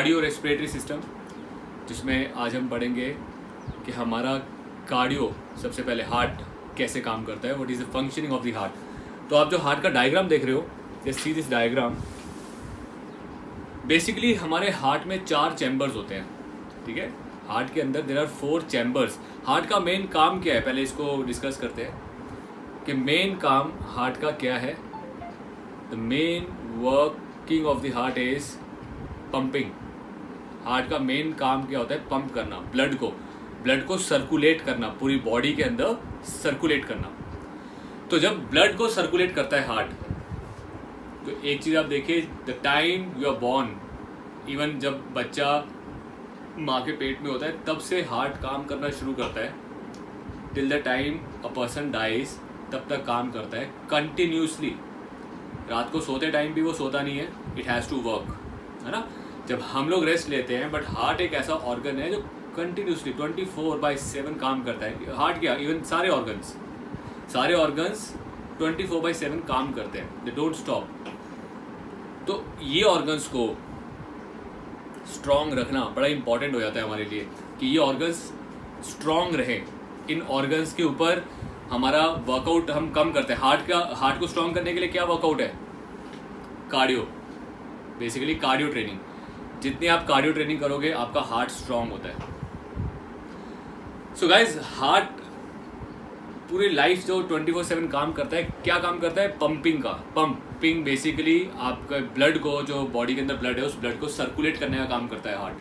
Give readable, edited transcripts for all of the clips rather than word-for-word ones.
Cardio respiratory system, जिसमें आज हम पढ़ेंगे कि हमारा कार्डियो, सबसे पहले हार्ट कैसे काम करता है, what is the functioning of the heart. तो आप जो हार्ट का डायग्राम देख रहे हो, just see this diagram. Basically हमारे हार्ट में 4 चैम्बर्स होते हैं, ठीक है। हार्ट के अंदर देयर आर 4 चैम्बर्स। हार्ट का मेन काम क्या है, पहले इसको डिस्कस करते हैं कि मेन काम हार्ट का क्या है। The main working of the heart is pumping. Heart का मेन काम क्या होता है, पंप करना, ब्लड को सर्कुलेट करना, पूरी बॉडी के अंदर सर्कुलेट करना। तो जब ब्लड को सर्कुलेट करता है हार्ट, तो एक चीज़ आप देखिए, the time you are born, even जब बच्चा माँ के पेट में होता है तब से हार्ट काम करना शुरू करता है, till the time a person dies, तब तक काम करता है कंटिन्यूसली। रात को सोते टाइम भी वो सोता नहीं है, इट हैज़ टू वर्क, है ना। जब हम लोग रेस्ट लेते हैं, बट हार्ट एक ऐसा ऑर्गन है जो कंटिन्यूसली 24/7 काम करता है। हार्ट क्या, इवन सारे ऑर्गन्स 24/7 काम करते हैं, दे डोंट स्टॉप। तो ये ऑर्गन्स को स्ट्रॉन्ग रखना बड़ा इंपॉर्टेंट हो जाता है हमारे लिए, कि ये ऑर्गन्स स्ट्रॉन्ग रहे। इन ऑर्गन्स के ऊपर हमारा वर्कआउट हम कम करते हैं। हार्ट को स्ट्रॉन्ग करने के लिए क्या वर्कआउट है, कार्डियो, बेसिकली कार्डियो ट्रेनिंग। जितनी आप कार्डियो ट्रेनिंग करोगे आपका हार्ट स्ट्रॉन्ग होता है। सो गाइज, हार्ट पूरी लाइफ जो 24/7 काम करता है, क्या काम करता है, पंपिंग का। पंपिंग बेसिकली आपका ब्लड को, जो बॉडी के अंदर ब्लड है, उस ब्लड को सर्कुलेट करने का काम करता है हार्ट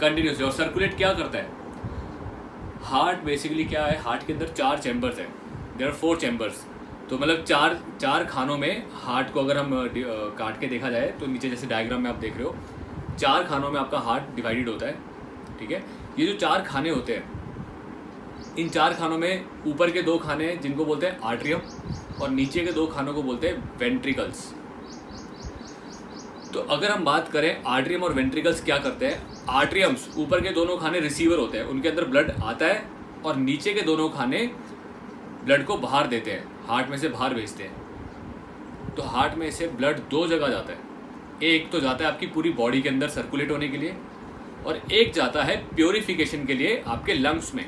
कंटिन्यूसली। और सर्कुलेट क्या करता है हार्ट, बेसिकली क्या है, हार्ट के अंदर 4 चैम्बर्स हैं, देयर आर 4 चैम्बर्स। तो मतलब चार खानों में हार्ट को अगर हम काट के देखा जाए, तो नीचे जैसे डायग्राम में आप देख रहे हो, 4 खानों में आपका हार्ट डिवाइडेड होता है, ठीक है। ये जो 4 खाने होते हैं, इन 4 खानों में ऊपर के 2 खाने जिनको बोलते हैं आर्ट्रियम, और नीचे के 2 खानों को बोलते हैं वेंट्रिकल्स। तो अगर हम बात करें आर्ट्रियम और वेंट्रिकल्स क्या करते हैं, आर्ट्रियम्स, ऊपर के दोनों खाने रिसीवर होते हैं, उनके अंदर ब्लड आता है, और नीचे के दोनों खाने ब्लड को बाहर देते हैं, हार्ट में से बाहर भेजते हैं। तो हार्ट में से ब्लड 2 जगह जाता है, एक तो जाता है आपकी पूरी बॉडी के अंदर सर्कुलेट होने के लिए, और एक जाता है प्योरिफिकेशन के लिए आपके लंग्स में।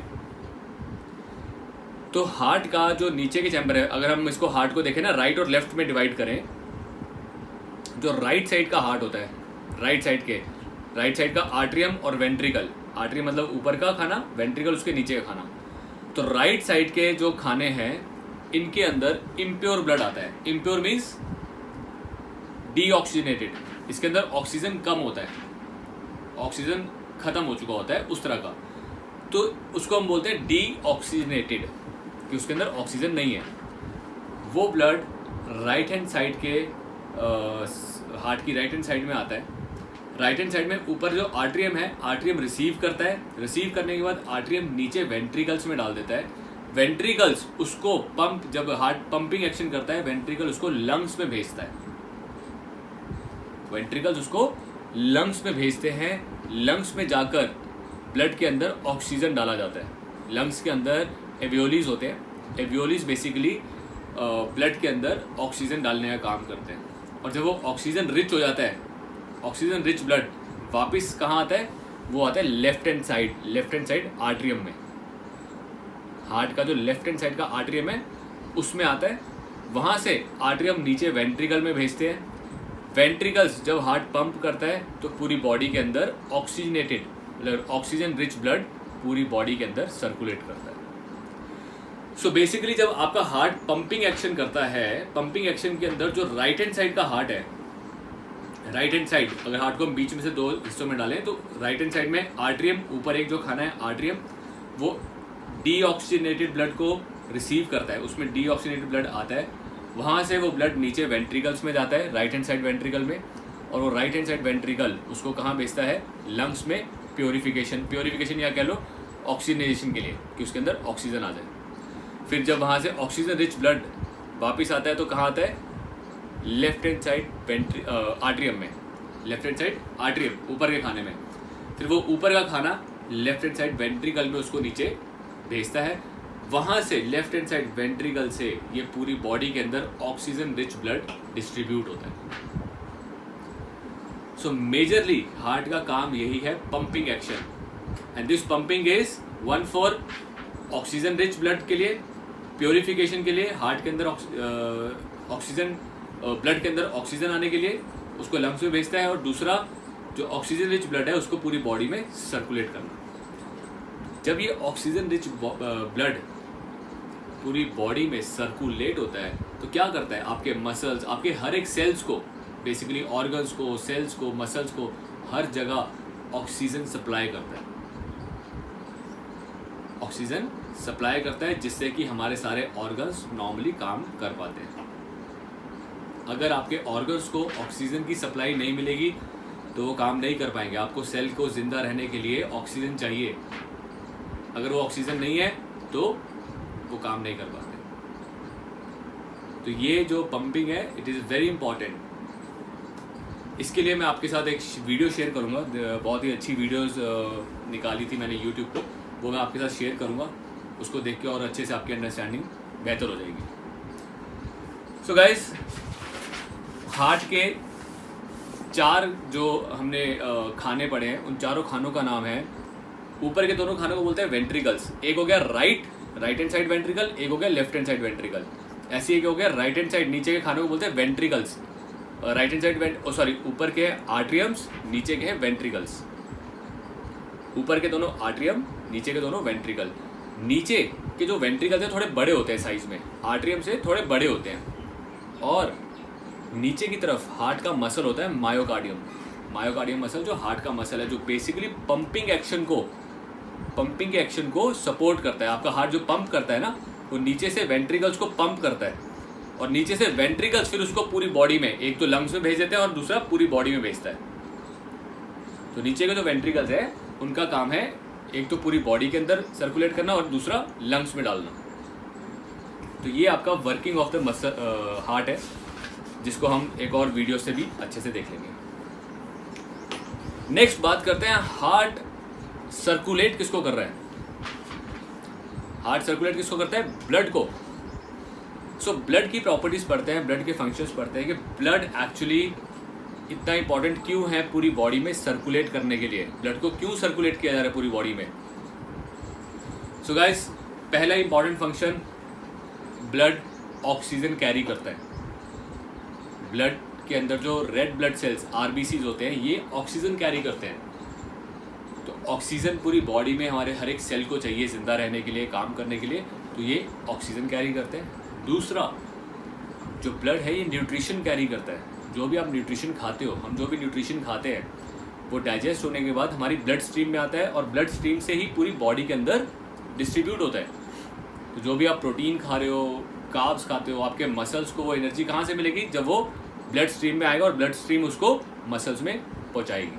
तो हार्ट का जो नीचे के चैम्बर है, अगर हम इसको हार्ट को देखें ना, राइट और लेफ्ट में डिवाइड करें, जो राइट साइड का हार्ट होता है, राइट साइड का आर्ट्रियम और वेंट्रिकल। आर्ट्रियम मतलब ऊपर का खाना, वेंट्रिकल उसके नीचे का खाना। तो राइट साइड के जो खाने हैं, इनके अंदर इम्प्योर ब्लड आता है। इम्प्योर मीन्स डीऑक्सीजनेटेड, इसके अंदर ऑक्सीजन कम होता है, ऑक्सीजन खत्म हो चुका होता है उस तरह का। तो उसको हम बोलते हैं डीऑक्सीजनेटेड, कि उसके अंदर ऑक्सीजन नहीं है। वो ब्लड राइट हैंड साइड के हार्ट की राइट हैंड साइड में आता है। राइट हैंड साइड में ऊपर जो आर्ट्रियम है, आर्ट्रियम रिसीव करता है, रिसीव करने के बाद आर्ट्रियम नीचे वेंट्रिकल्स में डाल देता है। वेंट्रिकल्स उसको पंप, जब हार्ट पंपिंग एक्शन करता है, वेंट्रिकल उसको लंग्स में भेजता है, वेंट्रिकल्स उसको लंग्स में भेजते हैं। लंग्स में जाकर ब्लड के अंदर ऑक्सीजन डाला जाता है। लंग्स के अंदर एवियोलीज होते हैं, एवियोलीज बेसिकली ब्लड के अंदर ऑक्सीजन डालने का काम करते हैं। और जब वो ऑक्सीजन रिच हो जाता है, ऑक्सीजन रिच ब्लड वापस कहाँ आता है, वो आता है लेफ्ट हैंड साइड आर्ट्रियम में। हार्ट का जो लेफ्ट हैंड साइड का आर्ट्रियम है उसमें आता है, वहाँ से आर्ट्रियम नीचे वेंट्रिकल में भेजते हैं। वेंट्रिकल्स जब हार्ट पंप करता है तो पूरी बॉडी के अंदर ऑक्सीजनेटेड, मतलब ऑक्सीजन रिच ब्लड पूरी बॉडी के अंदर सर्कुलेट करता है। सो बेसिकली जब आपका हार्ट पंपिंग एक्शन करता है, पंपिंग एक्शन के अंदर जो राइट हैंड साइड का हार्ट है, राइट हैंड साइड, अगर हार्ट को हम बीच में से 2 हिस्सों में डालें, तो राइट हैंड साइड में आर्ट्रियम, ऊपर एक जो खाना है आर्ट्रियम, वो डीऑक्सीजनेटेड ब्लड को रिसीव करता है, उसमें डीऑक्सीजनेटेड ब्लड आता है। वहाँ से वो ब्लड नीचे वेंट्रिकल्स में जाता है, राइट हैंड साइड वेंट्रिकल में, और वो राइट हैंड साइड वेंट्रिकल उसको कहाँ भेजता है, लंग्स में प्योरिफिकेशन या कह लो ऑक्सीजनेशन के लिए, कि उसके अंदर ऑक्सीजन आ जाए। फिर जब वहाँ से ऑक्सीजन रिच ब्लड वापस आता है तो कहाँ आता है, लेफ्ट हैंड साइड आर्ट्रियम में, लेफ्ट हैंड साइड आर्ट्रियम ऊपर के खाने में। फिर वो ऊपर का खाना लेफ्ट हैंड साइड वेंट्रिकल में उसको नीचे भेजता है। वहाँ से लेफ्ट हैंड साइड वेंट्रिकल से ये पूरी बॉडी के अंदर ऑक्सीजन रिच ब्लड डिस्ट्रीब्यूट होता है। सो मेजरली हार्ट का काम यही है, pumping action, and this pumping is one for oxygen rich blood के लिए, प्योरिफिकेशन के लिए, हार्ट के अंदर ऑक्सीजन, ब्लड के अंदर ऑक्सीजन आने के लिए उसको लंग्स में भेजता है, और दूसरा जो ऑक्सीजन रिच ब्लड है उसको पूरी बॉडी में सर्कुलेट करना। जब ये ऑक्सीजन रिच ब्लड पूरी बॉडी में सर्कुलेट होता है तो क्या करता है, आपके मसल्स, आपके हर एक सेल्स को, बेसिकली ऑर्गन्स को, सेल्स को, मसल्स को, हर जगह ऑक्सीजन सप्लाई करता है, ऑक्सीजन सप्लाई करता है, जिससे कि हमारे सारे ऑर्गन्स नॉर्मली काम कर पाते हैं। अगर आपके ऑर्गन्स को ऑक्सीजन की सप्लाई नहीं मिलेगी तो वो काम नहीं कर पाएंगे। आपको सेल को ज़िंदा रहने के लिए ऑक्सीजन चाहिए, अगर वो ऑक्सीजन नहीं है तो वो काम नहीं कर पाते। तो ये जो पंपिंग है, इट इज़ वेरी इंपॉर्टेंट। इसके लिए मैं आपके साथ एक वीडियो शेयर करूँगा, बहुत ही अच्छी वीडियोस निकाली थी मैंने यूट्यूब पे, वो मैं आपके साथ शेयर करूँगा, उसको देख के और अच्छे से आपकी अंडरस्टैंडिंग बेहतर हो जाएगी। सो गाइस, हार्ट के 4 जो हमने खाने पड़े हैं, उन चारों खानों का नाम है, ऊपर के दोनों खानों को बोलते हैं वेंट्रिकल्स। एक हो गया राइट हैंड साइड वेंट्रिकल, एक हो गया लेफ्ट हैंड साइड वेंट्रिकल। ऐसे एक हो गया राइट हैंड साइड, नीचे के खानों को बोलते हैं वेंट्रिकल्स। राइट हैंड साइड ऊपर के आर्ट्रियम्स, नीचे के हैं वेंट्रिकल्स। ऊपर के दोनों आर्ट्रियम, नीचे के दोनों वेंट्रिकल। नीचे के जो वेंट्रिकल्स हैं थोड़े बड़े होते हैं साइज में, आर्ट्रियम से थोड़े बड़े होते हैं। और नीचे की तरफ हार्ट का मसल होता है मायोकार्डियम। मायोकार्डियम मसल जो हार्ट का मसल है, जो बेसिकली पंपिंग एक्शन को सपोर्ट करता है। आपका हार्ट जो पंप करता है ना, वो नीचे से वेंट्रिकल्स को पंप करता है, और नीचे से वेंट्रिकल्स फिर उसको पूरी बॉडी में, एक तो लंग्स में भेज देते हैं और दूसरा पूरी बॉडी में भेजता है। तो नीचे के जो वेंट्रिकल्स है उनका काम है एक तो पूरी बॉडी के अंदर सर्कुलेट करना और दूसरा लंग्स में डालना। तो ये आपका working of the muscle heart है, जिसको हम एक और वीडियो से भी अच्छे से देख लेंगे। नेक्स्ट बात करते हैं, हार्ट सर्कुलेट किसको कर रहा है। हार्ट सर्कुलेट किसको करता है, ब्लड को। सो ब्लड की प्रॉपर्टीज पढ़ते हैं, ब्लड के फंक्शंस पढ़ते हैं कि ब्लड एक्चुअली इतना इंपॉर्टेंट क्यों है पूरी बॉडी में सर्कुलेट करने के लिए, ब्लड को क्यों सर्कुलेट किया जा रहा है पूरी बॉडी में। सो गाइस, पहला important function, blood oxygen carry करता है। ब्लड के अंदर जो रेड ब्लड सेल्स आरबीसीज होते हैं, ये ऑक्सीजन कैरी करते हैं। तो ऑक्सीजन पूरी बॉडी में हमारे हर एक सेल को चाहिए जिंदा रहने के लिए, काम करने के लिए, तो ये ऑक्सीजन कैरी करते हैं। दूसरा, जो ब्लड है ये न्यूट्रिशन कैरी करता है। जो भी आप न्यूट्रिशन खाते हो, हम जो भी न्यूट्रिशन खाते हैं वो डाइजेस्ट होने के बाद हमारी ब्लड स्ट्रीम में आता है, और ब्लड स्ट्रीम से ही पूरी बॉडी के अंदर डिस्ट्रीब्यूट होता है। तो जो भी आप प्रोटीन खा रहे हो, कार्ब्स खाते हो, आपके मसल्स को वो एनर्जी कहाँ से मिलेगी, जब वो ब्लड स्ट्रीम में आएगा और ब्लड स्ट्रीम उसको मसल्स में पहुँचाएगी।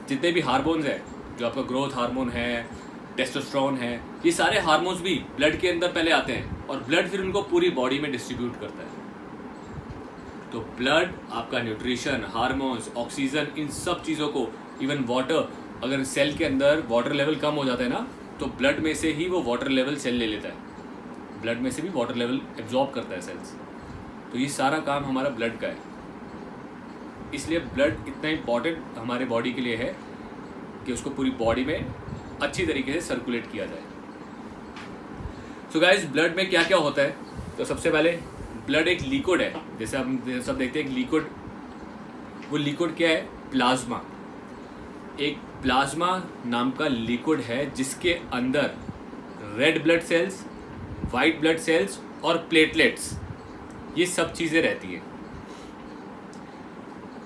जितने भी हार्मोन्स है, जो आपका ग्रोथ हार्मोन है, टेस्टोस्टेरोन है, ये सारे हार्मोन्स भी ब्लड के अंदर पहले आते हैं और ब्लड फिर उनको पूरी बॉडी में डिस्ट्रीब्यूट करता है। तो ब्लड आपका न्यूट्रिशन, हार्मोन्स, ऑक्सीजन, इन सब चीज़ों को, इवन वाटर, अगर सेल के अंदर वाटर लेवल कम हो जाता है ना, तो ब्लड में से ही वो वाटर लेवल सेल ले लेता है, ब्लड में से भी वाटर लेवल एब्जॉर्ब करता है सेल्स। तो ये सारा काम हमारा ब्लड का है, इसलिए ब्लड इतना इम्पॉर्टेंट हमारे बॉडी के लिए है कि उसको पूरी बॉडी में अच्छी तरीके से सर्कुलेट किया जाए। सो गाइस, ब्लड में क्या क्या होता है, तो सबसे पहले ब्लड एक लिक्विड है, जैसे हम सब देखते हैं एक लिक्विड, वो लिक्विड क्या है, प्लाज्मा। एक प्लाज्मा नाम का लिक्विड है जिसके अंदर red blood cells, white blood cells और प्लेटलेट्स, ये सब चीज़ें रहती हैं।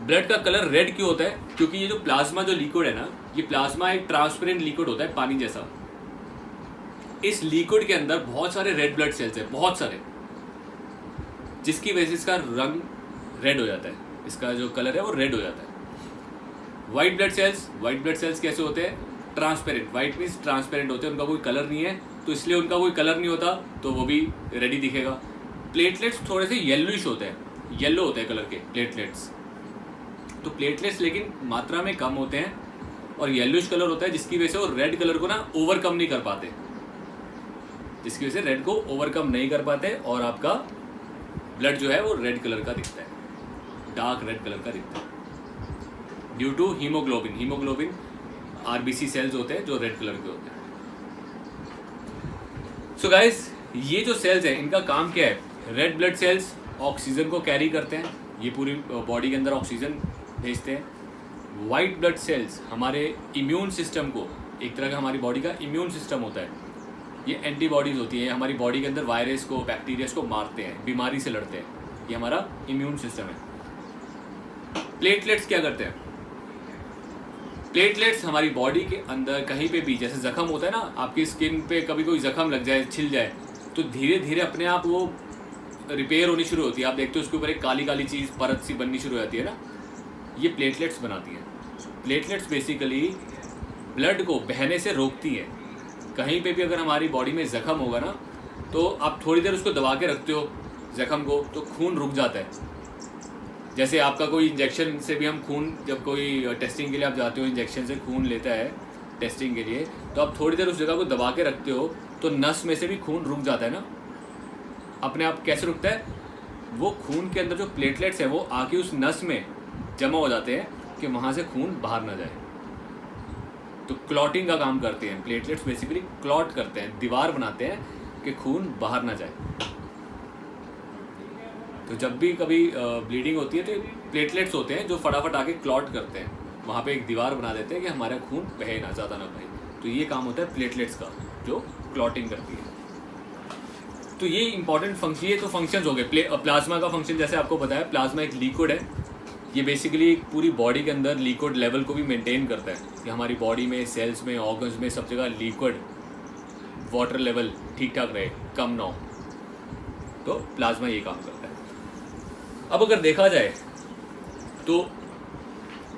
ब्लड का कलर रेड क्यों होता है, क्योंकि ये जो प्लाज्मा जो लिक्विड है ना, ये प्लाज्मा एक ट्रांसपेरेंट लिक्विड होता है, पानी जैसा। इस लिक्विड के अंदर बहुत सारे रेड ब्लड सेल्स हैं, बहुत सारे, जिसकी वजह से इसका रंग रेड हो जाता है, इसका जो कलर है वो रेड हो जाता है। वाइट ब्लड सेल्स कैसे होते हैं, ट्रांसपेरेंट। वाइट मीन्स ट्रांसपेरेंट होते हैं, उनका कोई कलर नहीं है, तो इसलिए उनका कोई कलर नहीं होता, तो वो भी रेडी दिखेगा। प्लेटलेट्स थोड़े से येलोइश होते हैं, येलो होते हैं कलर के प्लेटलेट्स। तो प्लेटलेट्स लेकिन मात्रा में कम होते हैं और येलोइश कलर होता है, जिसकी वजह से वो रेड कलर को ना ओवरकम नहीं कर पाते, जिसकी वजह से रेड को ओवरकम नहीं कर पाते और आपका ब्लड जो है वो रेड कलर का दिखता है। डार्क रेड कलर का दिखता है due to haemoglobin. Haemoglobin RBC cells होते हैं जो रेड कलर के होते हैं। सो गाइस, ये जो सेल्स हैं इनका काम क्या है? रेड ब्लड सेल्स ऑक्सीजन को कैरी करते हैं, ये पूरी बॉडी के अंदर ऑक्सीजन भेजते हैं। वाइट ब्लड सेल्स हमारे इम्यून सिस्टम को, एक तरह का हमारी बॉडी का इम्यून सिस्टम होता है, ये एंटीबॉडीज़ होती है, हमारी बॉडी के अंदर वायरस को, बैक्टीरिया को मारते हैं, बीमारी से लड़ते हैं, ये हमारा इम्यून सिस्टम है। प्लेटलेट्स क्या करते हैं? प्लेटलेट्स हमारी बॉडी के अंदर कहीं पे भी, जैसे जख्म होता है ना, आपकी स्किन पे कभी कोई जख्म लग जाए, छिल जाए, तो धीरे धीरे अपने आप वो रिपेयर होनी शुरू होती है। आप देखते हो उसके ऊपर एक काली काली चीज़, परत सी बननी शुरू हो जाती है ना, ये प्लेटलेट्स बनाती हैं। प्लेटलेट्स बेसिकली ब्लड को बहने से रोकती है। कहीं पे भी अगर हमारी बॉडी में जख्म होगा ना, तो आप थोड़ी देर उसको दबा के रखते हो जख्म को, तो खून रुक जाता है। जैसे आपका कोई इंजेक्शन से भी हम खून, जब कोई टेस्टिंग के लिए आप जाते हो, इंजेक्शन से खून लेता है टेस्टिंग के लिए, तो आप थोड़ी देर उस जगह को दबा के रखते हो तो नस में से भी खून रुक जाता है ना अपने आप। कैसे रुकता है? वो खून के अंदर जो प्लेटलेट्स हैं वो आके उस नस में जमा हो जाते हैं कि वहाँ से खून बाहर ना जाए। तो क्लॉटिंग का काम करते हैं प्लेटलेट्स, बेसिकली क्लॉट करते हैं, दीवार बनाते हैं कि खून बाहर ना जाए। तो जब भी कभी ब्लीडिंग होती है तो प्लेटलेट्स होते हैं जो फटाफट आके क्लॉट करते हैं, वहाँ पे एक दीवार बना देते हैं कि हमारा खून बहे ना, ज़्यादा ना बहे। तो ये काम होता है प्लेटलेट्स का, जो क्लॉटिंग करती है। तो ये इंपॉर्टेंट फंक्शन, ये तो फंक्शंस हो गए। प्लाज्मा का फंक्शन जैसे आपको बताया, प्लाज्मा एक लिक्विड है, ये बेसिकली पूरी बॉडी के अंदर लिक्विड लेवल को भी मेंटेन करता है कि हमारी बॉडी में, सेल्स में, ऑर्गन्स में, सब जगह लिक्विड वाटर लेवल ठीक ठाक रहे, कम ना हो। तो प्लाज्मा ये काम करता है। अब अगर देखा जाए तो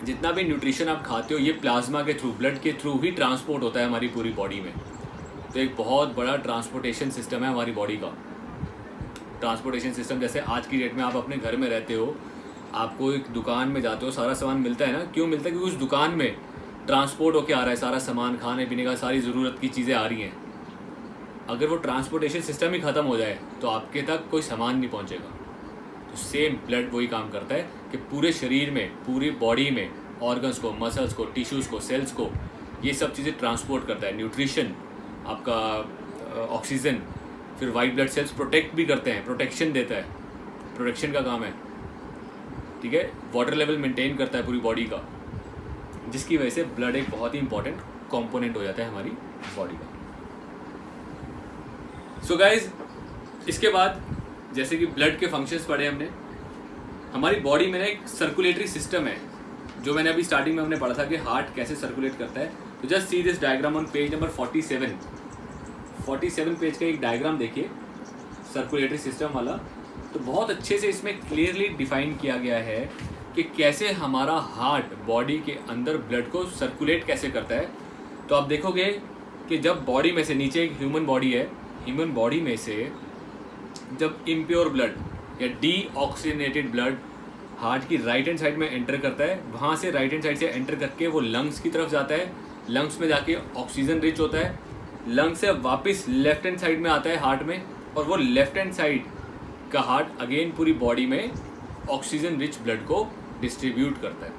जितना भी न्यूट्रिशन आप खाते हो ये प्लाज्मा के थ्रू, ब्लड के थ्रू ही ट्रांसपोर्ट होता है हमारी पूरी बॉडी में। तो एक बहुत बड़ा ट्रांसपोर्टेशन सिस्टम है हमारी बॉडी का। ट्रांसपोर्टेशन सिस्टम जैसे आज की डेट में आप अपने घर में रहते हो, आपको एक दुकान में जाते हो, सारा सामान मिलता है ना। क्यों मिलता है? क्योंकि उस दुकान में ट्रांसपोर्ट होके आ रहा है सारा सामान, खाने पीने का, सारी ज़रूरत की चीज़ें आ रही हैं। अगर वो ट्रांसपोर्टेशन सिस्टम ही ख़त्म हो जाए तो आपके तक कोई सामान नहीं पहुंचेगा। तो सेम ब्लड वही काम करता है कि पूरे शरीर में, पूरी बॉडी में ऑर्गन्स को, मसल्स को, टिश्यूज़ को, सेल्स को, ये सब चीज़ें ट्रांसपोर्ट करता है। न्यूट्रिशन, आपका ऑक्सीजन, फिर वाइट ब्लड सेल्स प्रोटेक्ट भी करते हैं, प्रोटेक्शन देता है, प्रोटेक्शन का काम है, ठीक है। वाटर लेवल मेंटेन करता है पूरी बॉडी का, जिसकी वजह से ब्लड एक बहुत ही इंपॉर्टेंट कंपोनेंट हो जाता है हमारी बॉडी का। सो गाइज, इसके बाद जैसे कि ब्लड के फंक्शंस पढ़े हमने, हमारी बॉडी में ना एक सर्कुलेटरी सिस्टम है, जो मैंने अभी स्टार्टिंग में हमने पढ़ा था कि हार्ट कैसे सर्कुलेट करता है। तो just see this diagram on page number 47 page का एक डायग्राम देखिए सर्कुलेटरी सिस्टम वाला। तो बहुत अच्छे से इसमें क्लियरली डिफाइन किया गया है कि कैसे हमारा हार्ट बॉडी के अंदर ब्लड को सर्कुलेट कैसे करता है। तो आप देखोगे कि जब बॉडी में से, नीचे एक ह्यूमन बॉडी है, ह्यूमन बॉडी में से जब इम्प्योर ब्लड या डीऑक्सीजनेटेड ब्लड हार्ट की राइट हैंड साइड में एंटर करता है, वहाँ से राइट हैंड साइड से एंटर करके वो लंग्स की तरफ जाता है, लंग्स में जाके ऑक्सीजन रिच होता है, लंग्स से वापस लेफ्ट हैंड साइड में आता है हार्ट में, और वो लेफ्ट हैंड साइड का हार्ट अगेन पूरी बॉडी में ऑक्सीजन रिच ब्लड को डिस्ट्रीब्यूट करता है।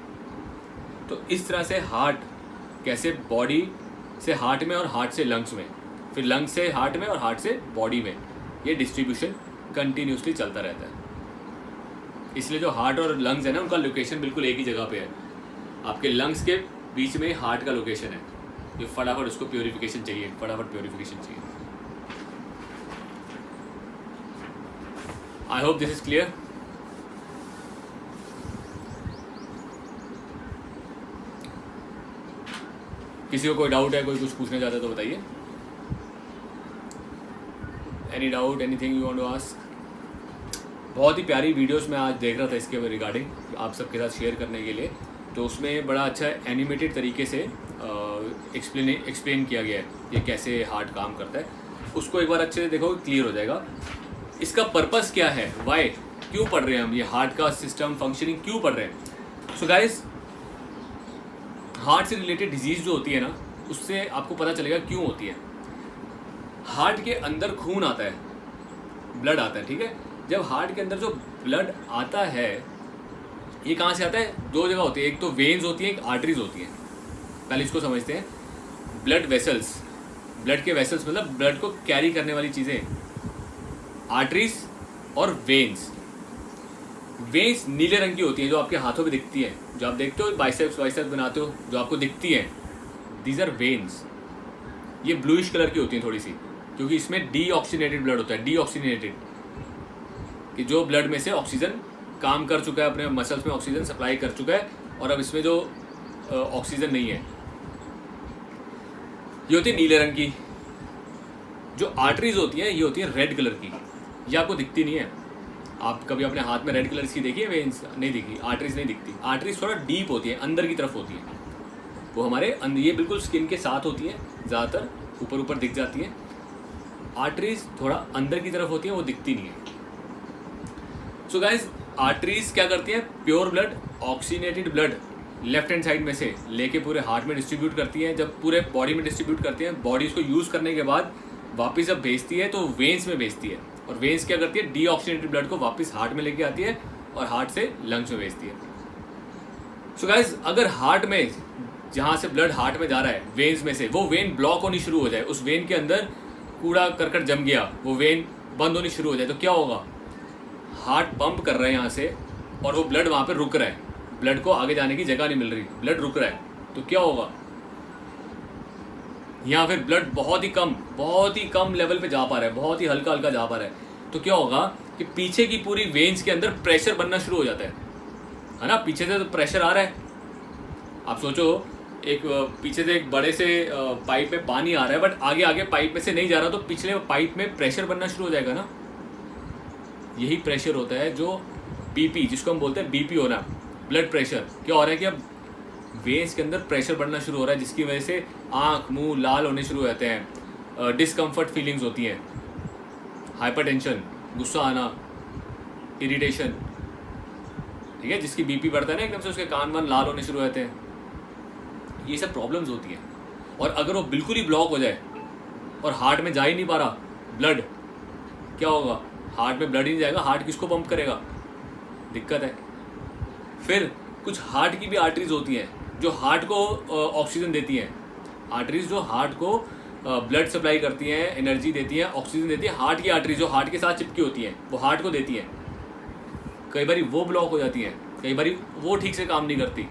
तो इस तरह से हार्ट कैसे बॉडी से हार्ट में और हार्ट से लंग्स में, फिर लंग्स से हार्ट में और हार्ट से बॉडी में, ये डिस्ट्रीब्यूशन कंटिन्यूसली चलता रहता है। इसलिए जो हार्ट और लंग्स है ना, उनका लोकेशन बिल्कुल एक ही जगह पे है। आपके लंग्स के बीच में हार्ट का लोकेशन है, जो फटाफट उसको प्योरीफिकेशन चाहिए, फटाफट प्योरीफिकेशन चाहिए। I hope this is clear. किसी को कोई डाउट है, कोई कुछ पूछना चाहता है तो बताइए। Any doubt, anything you want to ask? बहुत ही प्यारी वीडियोस मैं आज देख रहा था इसके रिगार्डिंग, आप सबके साथ शेयर करने के लिए। तो उसमें बड़ा अच्छा एनिमेटेड तरीके से एक्सप्लेन किया गया है ये कैसे हार्ट काम करता है। उसको एक बार अच्छे से देखो, क्लियर हो जाएगा। इसका पर्पस क्या है, वाई, क्यों पढ़ रहे हैं हम ये हार्ट का सिस्टम फंक्शनिंग क्यों पढ़ रहे हैं। सो गाइस, हार्ट से रिलेटेड डिजीज़ जो होती है ना, उससे आपको पता चलेगा क्यों होती है। हार्ट के अंदर खून आता है, ब्लड आता है, ठीक है। जब हार्ट के अंदर जो ब्लड आता है ये कहाँ से आता है? दो जगह होती है, एक तो वेन्स होती है, एक आर्टरीज होती है। पहले इसको समझते हैं। ब्लड वेसल्स, ब्लड के वेसल्स मतलब ब्लड को कैरी करने वाली चीज़ें, आर्टरीज और वेन्स। वेन्स नीले रंग की होती हैं, जो आपके हाथों पे दिखती हैं, जो आप देखते हो बाइसेप्स बनाते हो, जो आपको दिखती हैं, दीज आर वेन्स। ये ब्लूइश कलर की होती हैं थोड़ी सी, क्योंकि इसमें डीऑक्सीनेटेड ब्लड होता है। डीऑक्सीनेटेड कि जो ब्लड में से ऑक्सीजन काम कर चुका है, अपने मसल्स में ऑक्सीजन सप्लाई कर चुका है, और अब इसमें जो ऑक्सीजन नहीं है। ये होती है नीले रंग की। जो आर्टरीज होती हैं ये होती है रेड कलर की। ये आपको दिखती नहीं है। आप कभी अपने हाथ में रेड कलर की देखी है? वेन्स नहीं दिखी, आर्टरीज नहीं दिखती। आर्टरीज थोड़ा डीप होती है, अंदर की तरफ होती है। वो हमारे ये बिल्कुल स्किन के साथ होती है, ज़्यादातर ऊपर ऊपर दिख जाती है। आर्टरीज थोड़ा अंदर की तरफ होती है, वो दिखती नहीं है। सो गाइज, आर्टरीज क्या करती है? Pure blood, oxygenated blood left hand side में से लेके पूरे हार्ट में डिस्ट्रीब्यूट करती हैं। जब पूरे बॉडी में डिस्ट्रीब्यूट करती हैं, बॉडी इसको यूज़ करने के बाद वापस जब भेजती है तो वेन्स में भेजती है, और वेन्स क्या करती है? डीऑक्सीनेटेड ब्लड को वापस हार्ट में लेके आती है और हार्ट से लंग्स में भेजती है। सो गाइज, अगर हार्ट में जहाँ से ब्लड हार्ट में जा रहा है वेन्स में से, वो वेन ब्लॉक होनी शुरू हो जाए, उस वेन के अंदर कूड़ा करकट जम गया, वो वेन बंद होनी शुरू हो जाए, तो क्या होगा? हार्ट पंप कर रहा है यहाँ से, और वो ब्लड वहाँ पे रुक रहा है, ब्लड को आगे जाने की जगह नहीं मिल रही, ब्लड रुक रहा है, तो क्या होगा? यहाँ फिर ब्लड बहुत ही कम लेवल पे जा पा रहा है, बहुत ही हल्का हल्का जा पा रहा है, तो क्या होगा कि पीछे की पूरी वेन्स के अंदर प्रेशर बनना शुरू हो जाता है ना? पीछे से तो प्रेशर आ रहा है। आप सोचो, एक पीछे से एक बड़े से पाइप में पानी आ रहा है, बट आगे आगे पाइप में से नहीं जा रहा, तो पिछले पाइप में प्रेशर बनना शुरू हो जाएगा ना। यही प्रेशर होता है जो बीपी, जिसको हम बोलते हैं बीपी होना, ब्लड प्रेशर। क्या हो रहा है कि अब वेन्स के अंदर प्रेशर बढ़ना शुरू हो रहा है, जिसकी वजह से आँख मुंह लाल होने शुरू हो जाते हैं, डिस्कम्फर्ट फीलिंग्स होती हैं, हाइपरटेंशन, गुस्सा आना, इरिटेशन, ठीक है, जिसकी बीपी बढ़ता है ना एकदम से, उसके कान वान लाल होने शुरू हो जाते हैं। ये सब प्रॉब्लम्स होती हैं। और अगर वो बिल्कुल ही ब्लॉक हो जाए और हार्ट में जा ही नहीं पा रहा ब्लड, क्या होगा? हार्ट में ब्लड ही नहीं जाएगा, हार्ट किसको पंप करेगा? दिक्कत है। फिर कुछ हार्ट की भी आर्टरीज होती हैं जो हार्ट को ऑक्सीजन देती हैं। आर्टरीज जो हार्ट को ब्लड सप्लाई करती हैं, एनर्जी देती हैं, ऑक्सीजन देती है। हार्ट की आर्टरीज जो हार्ट के साथ चिपकी होती हैं, वो हार्ट को देती हैं। कई बार वो ब्लॉक हो जाती हैं, कई बार वो ठीक से काम नहीं करती।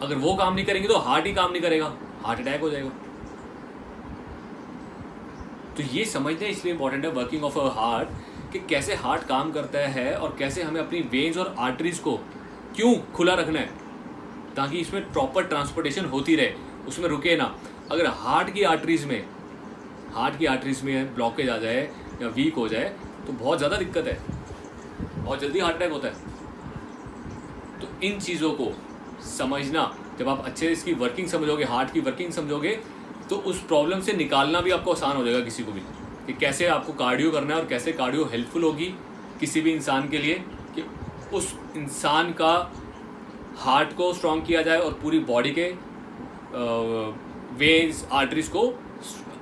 अगर वो काम नहीं करेंगी तो हार्ट ही काम नहीं करेगा, हार्ट अटैक हो जाएगा। तो ये समझना इसलिए इंपॉर्टेंट है वर्किंग ऑफ अ हार्ट, कि कैसे हार्ट काम करता है और कैसे हमें अपनी वेन्स और आर्टरीज को क्यों खुला रखना है, ताकि इसमें प्रॉपर ट्रांसपोर्टेशन होती रहे, उसमें रुके ना। अगर हार्ट की आर्टरीज में ब्लॉकेज आ जाए या वीक हो जाए तो बहुत ज़्यादा दिक्कत है, बहुत जल्दी हार्ट अटैक होता है। तो इन चीज़ों को समझना, जब आप अच्छे से इसकी वर्किंग समझोगे, हार्ट की वर्किंग समझोगे, तो उस प्रॉब्लम से निकालना भी आपको आसान हो जाएगा किसी को भी, कि कैसे आपको कार्डियो करना है और कैसे कार्डियो हेल्पफुल होगी किसी भी इंसान के लिए, कि उस इंसान का हार्ट को स्ट्रॉन्ग किया जाए और पूरी बॉडी के वेन्स आर्टरीज को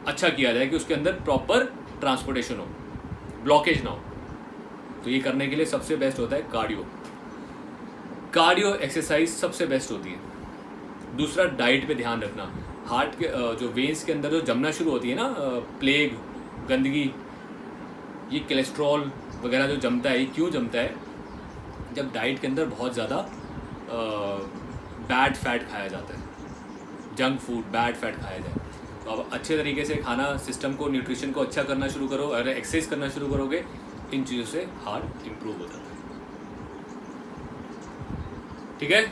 अच्छा किया जाए, कि उसके अंदर प्रॉपर ट्रांसपोर्टेशन हो, ब्लॉकेज ना हो। तो ये करने के लिए सबसे बेस्ट होता है कार्डियो। कार्डियो एक्सरसाइज सबसे बेस्ट होती है। दूसरा, डाइट पे ध्यान रखना। हार्ट के जो वेन्स के अंदर जो जमना शुरू होती है ना, प्लेग, गंदगी, ये कोलेस्ट्रॉल वगैरह जो जमता है, ये क्यों जमता है? जब डाइट के अंदर बहुत ज़्यादा बैड फैट खाया जाता है, जंक फूड, बैड फैट खाया जाए। तो अब अच्छे तरीके से खाना सिस्टम को, न्यूट्रिशन को अच्छा करना शुरू करो, अगर एक्सरसाइज करना शुरू करोगे, इन चीज़ों से हार्ट इम्प्रूव हो जाता है। ठीक है।